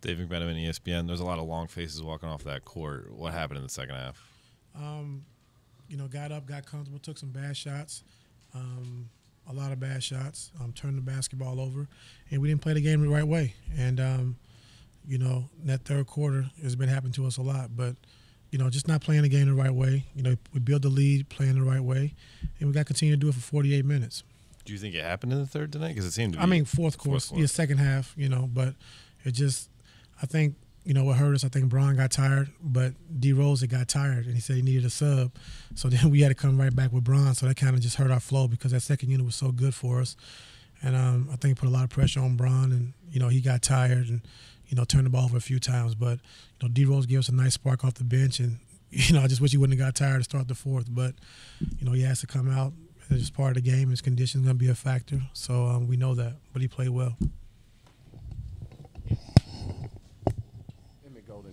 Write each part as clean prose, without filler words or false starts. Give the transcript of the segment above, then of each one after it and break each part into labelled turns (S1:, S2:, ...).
S1: Dave McMenamin, ESPN. There's a lot of long faces walking off that court. What happened in the second half?
S2: Got up, got comfortable, took some bad shots, a lot of bad shots, turned the basketball over, and we didn't play the game the right way. And, that third quarter has been happening to us a lot. But, just not playing the game the right way. We build the lead playing the right way, and we got to continue to do it for 48 minutes.
S1: Do you think it happened in the third tonight? Because it seemed to be.
S2: Fourth quarter. Yeah, second half, but it just – I think – what hurt us, I think Bron got tired, but D. Rose got tired, and he said he needed a sub. So then we had to come right back with Bron, so that kind of just hurt our flow because that second unit was so good for us. And I think it put a lot of pressure on Bron, and, he got tired and, turned the ball over a few times. But, D. Rose gave us a nice spark off the bench, and, I just wish he wouldn't have got tired to start the fourth. But, he has to come out. It's just part of the game. His condition is going to be a factor. So we know that, but he played well.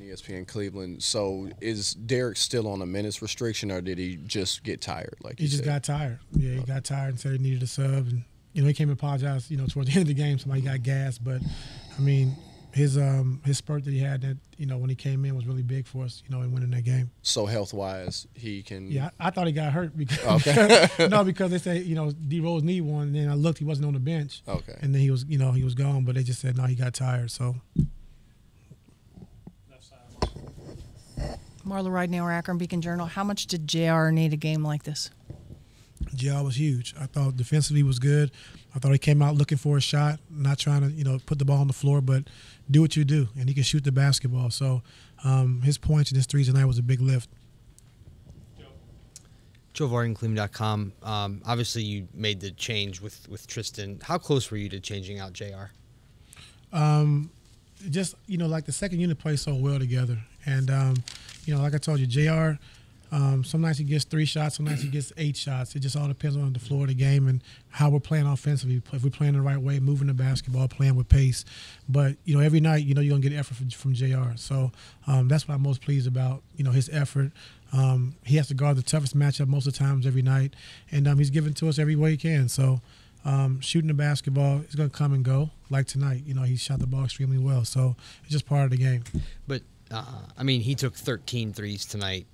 S3: ESPN Cleveland. So is Derek still on a minutes restriction, or did he just get tired?
S2: He just got tired. Yeah, he got tired and said he needed a sub. And he came and apologized. Towards the end of the game, somebody got gassed. But his spurt that he had that when he came in was really big for us. In winning that game.
S3: So health wise, he can.
S2: Yeah, I thought he got hurt because because they say D Rose need one. And then I looked, he wasn't on the bench.
S3: Okay.
S2: And then he was he was gone, but they just said no, he got tired. So.
S4: Marla Ridenour, Akron Beacon Journal. How much did JR need a game like this?
S2: JR was huge. I thought defensively was good. I thought he came out looking for a shot, not trying to, put the ball on the floor, but do what you do. And he can shoot the basketball. So his points and his threes tonight was a big lift.
S5: Joe Varden, Cleveland.com. Obviously, you made the change with Tristan. How close were you to changing out JR?
S2: Just, like the second unit plays so well together. And, like I told you, JR, some nights he gets 3 shots, some nights he gets 8 shots. It just all depends on the floor of the game and how we're playing offensively. If we're playing the right way, moving the basketball, playing with pace. But, every night, you're going to get effort from JR. So that's what I'm most pleased about, his effort. He has to guard the toughest matchup most of the times every night. And he's giving to us every way he can. So shooting the basketball is going to come and go. Like tonight, he shot the ball extremely well. So it's just part of the game.
S5: But, he took 13 threes tonight.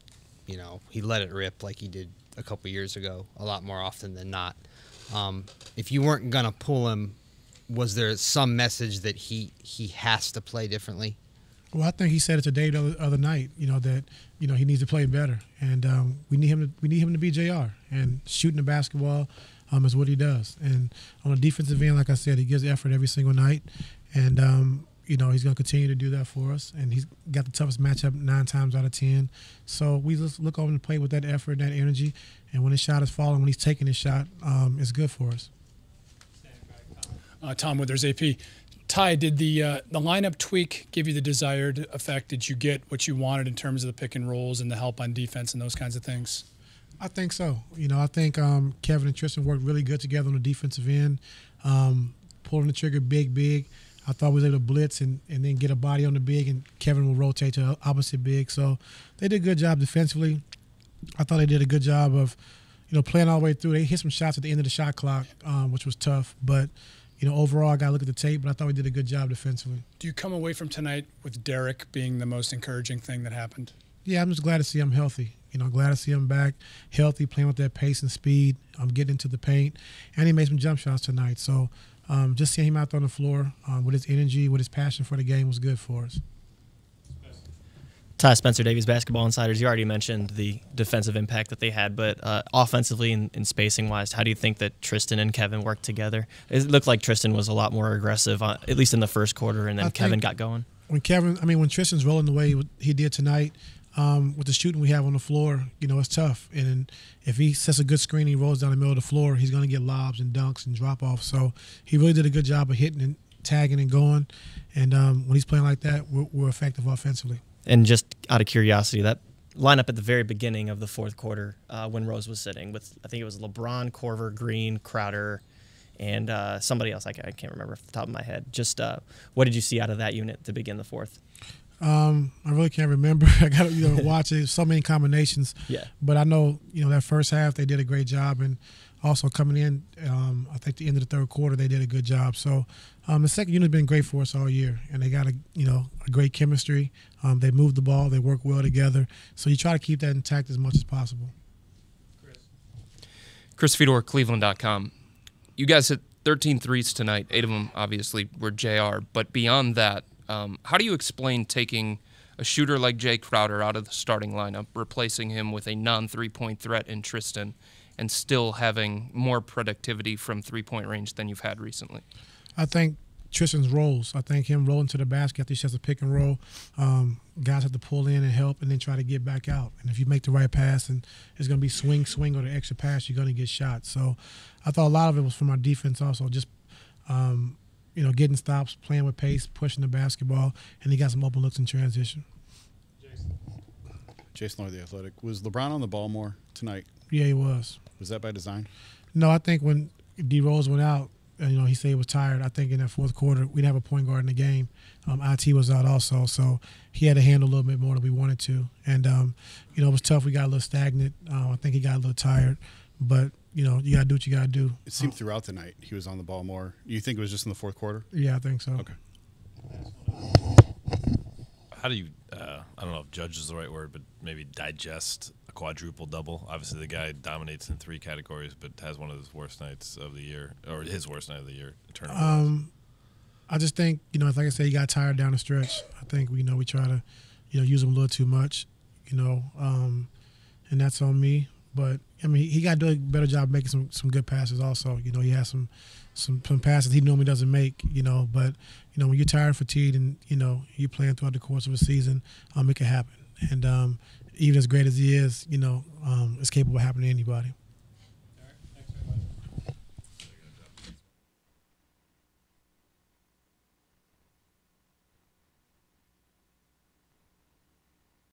S5: He let it rip like he did a couple years ago, a lot more often than not. If you weren't going to pull him, was there some message that he has to play differently?
S2: Well, I think he said it to Dave the other night, that, he needs to play better. And we need him to be JR. And shooting the basketball is what he does. And on the defensive end, like I said, he gives effort every single night. And, he's going to continue to do that for us. And he's got the toughest matchup 9 times out of 10. So we just look over and play with that effort, that energy. And when his shot is falling, when he's taking his shot, it's good for us.
S6: Tom Withers, AP. Ty, did the lineup tweak give you the desired effect? Did you get what you wanted in terms of the pick and rolls and the help on defense and those kinds of things?
S2: I think so. I think Kevin and Tristan worked really good together on the defensive end, pulling the trigger big. I thought we was able to blitz and then get a body on the big, and Kevin will rotate to the opposite big. So they did a good job defensively. I thought they did a good job of, playing all the way through. They hit some shots at the end of the shot clock, which was tough. But, overall, I got to look at the tape, but I thought we did a good job defensively.
S6: Do you come away from tonight with Derek being the most encouraging thing that happened?
S2: Yeah, I'm just glad to see him healthy. Glad to see him back healthy, playing with that pace and speed. Getting into the paint. And he made some jump shots tonight. So, just seeing him out there on the floor with his energy, with his passion for the game was good for us.
S7: Ty, Spencer Davies, Basketball Insiders. You already mentioned the defensive impact that they had, but offensively and spacing-wise, how do you think that Tristan and Kevin worked together? It looked like Tristan was a lot more aggressive, at least in the first quarter, and then Kevin got going.
S2: When Tristan's rolling the way he did tonight, with the shooting we have on the floor, it's tough. And if he sets a good screen, he rolls down the middle of the floor, he's going to get lobs and dunks and drop-offs. So he really did a good job of hitting and tagging and going. And when he's playing like that, we're effective offensively.
S7: And just out of curiosity, that lineup at the very beginning of the fourth quarter when Rose was sitting with, I think it was LeBron, Korver, Green, Crowder, and somebody else I can't remember off the top of my head. Just what did you see out of that unit to begin the fourth?
S2: I really can't remember. I got to watch it. So many combinations.
S7: Yeah.
S2: But I know, that first half they did a great job, and also coming in, I think the end of the third quarter, they did a good job. So the second unit has been great for us all year, and they got a great chemistry. They move the ball, they work well together. So you try to keep that intact as much as possible.
S8: Chris Fedor, Cleveland.com. You guys hit 13 threes tonight. 8 of them, obviously, were JR. But beyond that, how do you explain taking a shooter like Jay Crowder out of the starting lineup, replacing him with a non-3-point threat in Tristan, and still having more productivity from three-point range than you've had recently?
S2: I think Tristan's roles. I think him rolling to the basket after he sets a pick and roll, guys have to pull in and help and then try to get back out. And if you make the right pass and it's going to be swing, or the extra pass, you're going to get shots. So I thought a lot of it was from our defense also, just getting stops, playing with pace, pushing the basketball, and he got some open looks in transition.
S9: Jason Lord, The Athletic. Was LeBron on the ball more tonight?
S2: Yeah, he was.
S9: Was that by design?
S2: No, I think when D Rose went out, he said he was tired. I think in that fourth quarter, we didn't have a point guard in the game. IT was out also, so he had to handle a little bit more than we wanted to. And, it was tough. We got a little stagnant. I think he got a little tired. But, you got to do what you got to do.
S9: It seemed throughout the night he was on the ball more. You think it was just in the fourth quarter?
S2: Yeah, I think so.
S9: Okay.
S1: How do you, I don't know if judge is the right word, but maybe digest a quadruple double? Obviously, the guy dominates in 3 categories, but has one of his worst nights of the year, or his worst night of the year.
S2: I just think, like I said, he got tired down the stretch. I think, we try to, use him a little too much, and that's on me. But, he got to do a better job making some good passes also. He has some passes he normally doesn't make, but, when you're tired, fatigued, and, you're playing throughout the course of a season, it can happen. And even as great as he is, it's capable of happening to anybody.